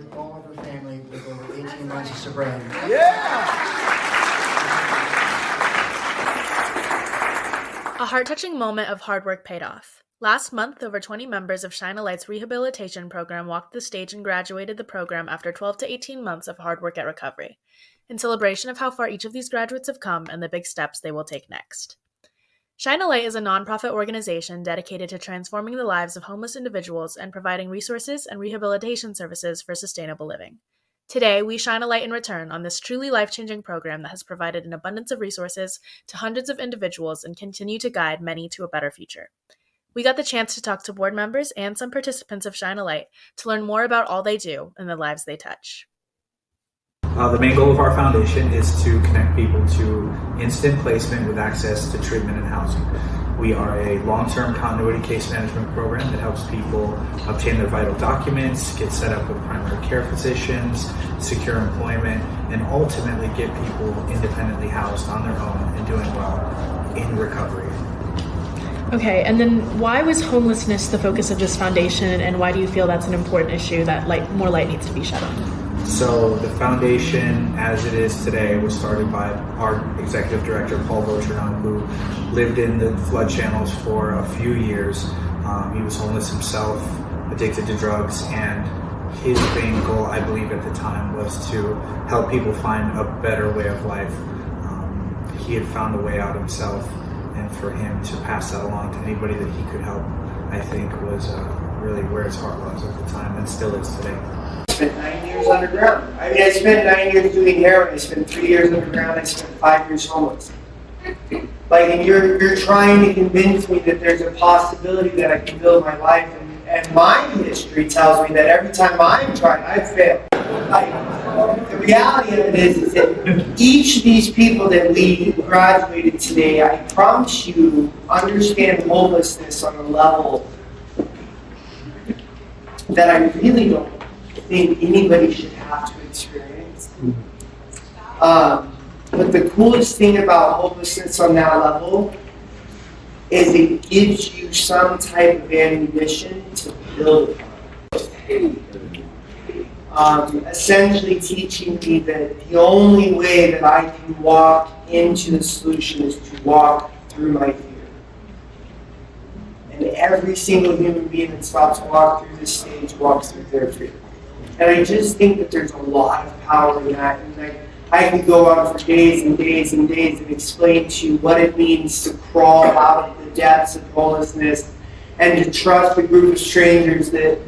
with all of her family with over 18 months of sobriety. A heart-touching moment of hard work paid off. Last month, over 20 members of Shine a Light's rehabilitation program walked the stage and graduated the program after 12 to 18 months of hard work at recovery, in celebration of how far each of these graduates have come and the big steps they will take next. Shine a Light is a nonprofit organization dedicated to transforming the lives of homeless individuals and providing resources and rehabilitation services for sustainable living. Today, we shine a light in return on this truly life-changing program that has provided an abundance of resources to hundreds of individuals and continue to guide many to a better future. We got the chance to talk to board members and some participants of Shine a Light to learn more about all they do and the lives they touch. The main goal of our foundation is to connect people to instant placement with access to treatment and housing. We are a long-term continuity case management program that helps people obtain their vital documents, get set up with primary care physicians, secure employment, and ultimately get people independently housed on their own and doing well in recovery. Okay, and then why was homelessness the focus of this foundation, and why do you feel that's an important issue that more light needs to be shed on? So the foundation, as it is today, was started by our executive director, Paul Votrinon, who lived in the flood channels for a few years. He was homeless himself, addicted to drugs, and his main goal, I believe at the time, was to help people find a better way of life. He had found a way out himself, and for him to pass that along to anybody that he could help, I think was really where his heart was at the time, and still is today. I spent 9 years underground. I spent 9 years doing heroin. I spent 3 years underground. I spent 5 years homeless. And you're trying to convince me that there's a possibility that I can build my life, and my history tells me that every time I've tried, I've failed. The reality of it is that each of these people that we graduated today, I promise you, understand homelessness on a level that I really don't think anybody should have to experience. But the coolest thing about homelessness on that level is it gives you some type of ammunition to build upon. Essentially teaching me that the only way that I can walk into the solution is to walk through my fear. And every single human being that's about to walk through this stage walks through their fear. And I just think that there's a lot of power in that. And I could go on for days and days and days and explain to you what it means to crawl out of the depths of homelessness and to trust a group of strangers that,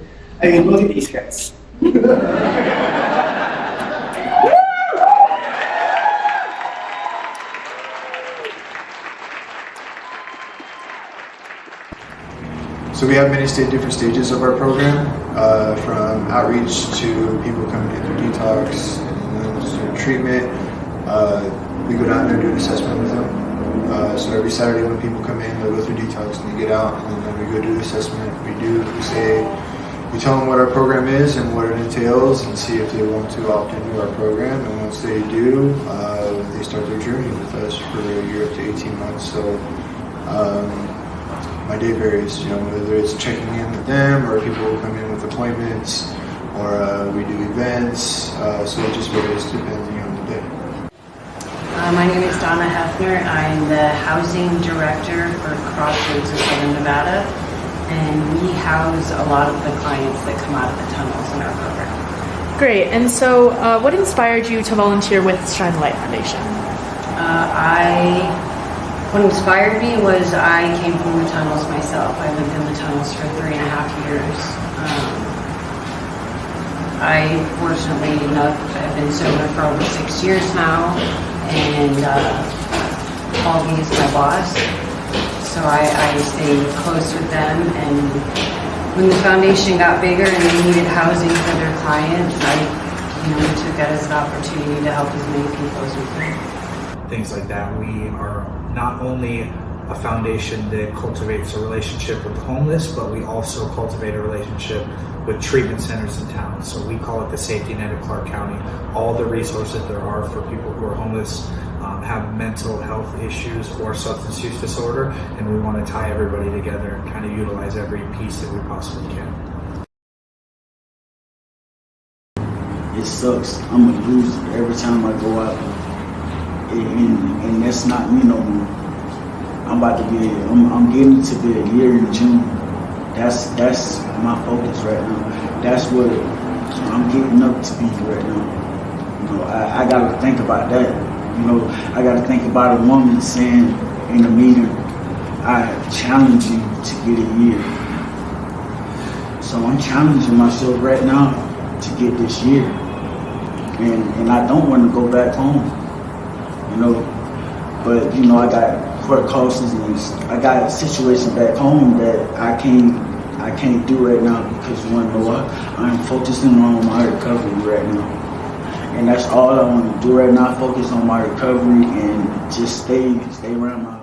look at these guys. So we have many different stages of our program, from outreach to people coming in through detox and then treatment. We go down there and do an assessment with them. So every Saturday when people come in, they'll go through detox and they get out, and then we go do the assessment. We tell them what our program is and what it entails, and see if they want to opt into our program. And once they do, they start their journey with us for a year up to 18 months. So my day varies, whether it's checking in with them or people will come in with appointments, or we do events. So it just varies depending on the day. My name is Donna Hefner. I'm the housing director for Crossroads of Southern Nevada, and we house a lot of the clients that come out of the tunnels in our program. Great. And so what inspired you to volunteer with Shine a Light Foundation? What inspired me was I came from the tunnels myself. I lived in the tunnels for 3.5 years. I fortunately enough have been sober for over 6 years now, and Paul is my boss, so I stay close with them. And when the foundation got bigger and they needed housing for their clients, I took that as an opportunity to help as many people as we could. Things like that. We are not only a foundation that cultivates a relationship with the homeless, but we also cultivate a relationship with treatment centers in town. So we call it the safety net of Clark County. All the resources there are for people who are homeless, have mental health issues or substance use disorder, and we want to tie everybody together and kind of utilize every piece that we possibly can. it sucks. I'm a loser every time I go out. And that's not me no more. I'm getting to be a year in June. That's my focus right now. That's what I'm getting up to be right now. You know, I gotta think about that. You know, I gotta think about a woman saying in a meeting, I challenge you to get a year. So I'm challenging myself right now to get this year. And I don't want to go back home. You know, but you know, I got court cases and I got a situation back home that I can't do right now because you want to know what? I'm focusing on my recovery right now. And that's all I want to do right now, focus on my recovery and just stay around my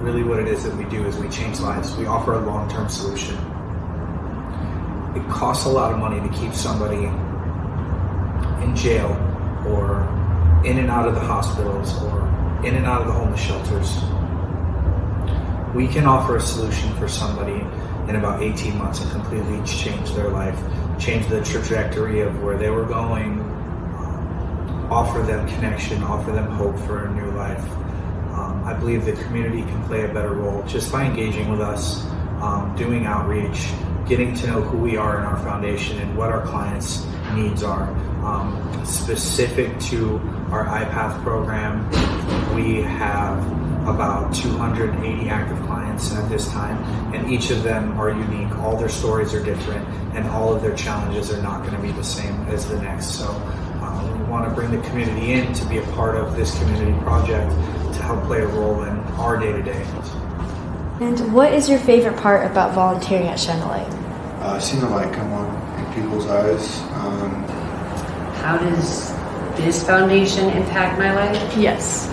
Really what it is that we do is we change lives. We offer a long-term solution. It costs a lot of money to keep somebody in jail or in and out of the hospitals or in and out of the homeless shelters. We can offer a solution for somebody in about 18 months and completely change their life, change the trajectory of where they were going, offer them connection, offer them hope for a new life. I believe the community can play a better role just by engaging with us, doing outreach, getting to know who we are in our foundation and what our clients' needs are. Specific to our iPath program, we have about 280 active clients at this time, and each of them are unique. All their stories are different, and all of their challenges are not going to be the same as the next. So we want to bring the community in to be a part of this community project to help play a role in our day-to-day. And what is your favorite part about volunteering at Shine a Light? Seeing the light come on in people's eyes. How does this foundation impact my life? Yes.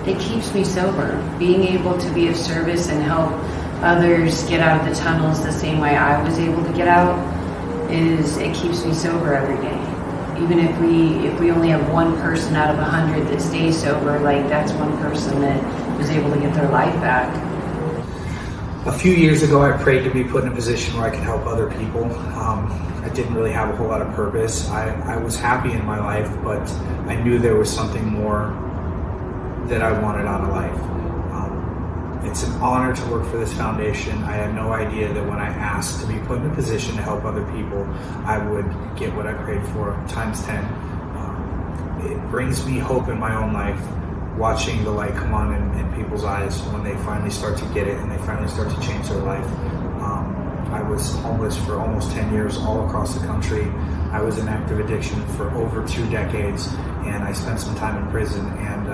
It keeps me sober. Being able to be of service and help others get out of the tunnels the same way I was able to get out it keeps me sober every day. Even if we only have one person out of 100 that stays sober, like that's one person that was able to get their life back. A few years ago, I prayed to be put in a position where I could help other people. I didn't really have a whole lot of purpose. I was happy in my life, but I knew there was something more that I wanted out of life. It's an honor to work for this foundation. I had no idea that when I asked to be put in a position to help other people, I would get what I prayed for times 10. It brings me hope in my own life, watching the light come on in people's eyes when they finally start to get it and they finally start to change their life. I was homeless for almost 10 years all across the country. I was in active addiction for over 2 decades, and I spent some time in prison. And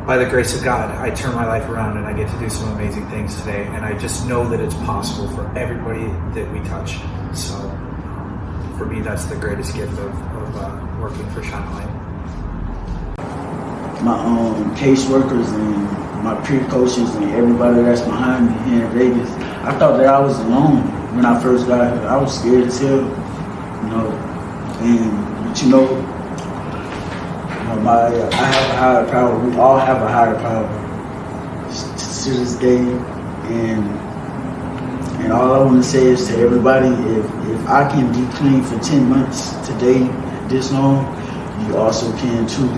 by the grace of God, I turned my life around and I get to do some amazing things today. And I just know that it's possible for everybody that we touch. So for me, that's the greatest gift of working for Shine a Light. My caseworkers and my peer coaches and everybody that's behind me here in Vegas, I thought that I was alone when I first got here. I was scared as hell, you know. But you know, I have a higher power. We all have a higher power to this day, and all I want to say is to everybody: if I can be clean for 10 months today, this long, you also can too.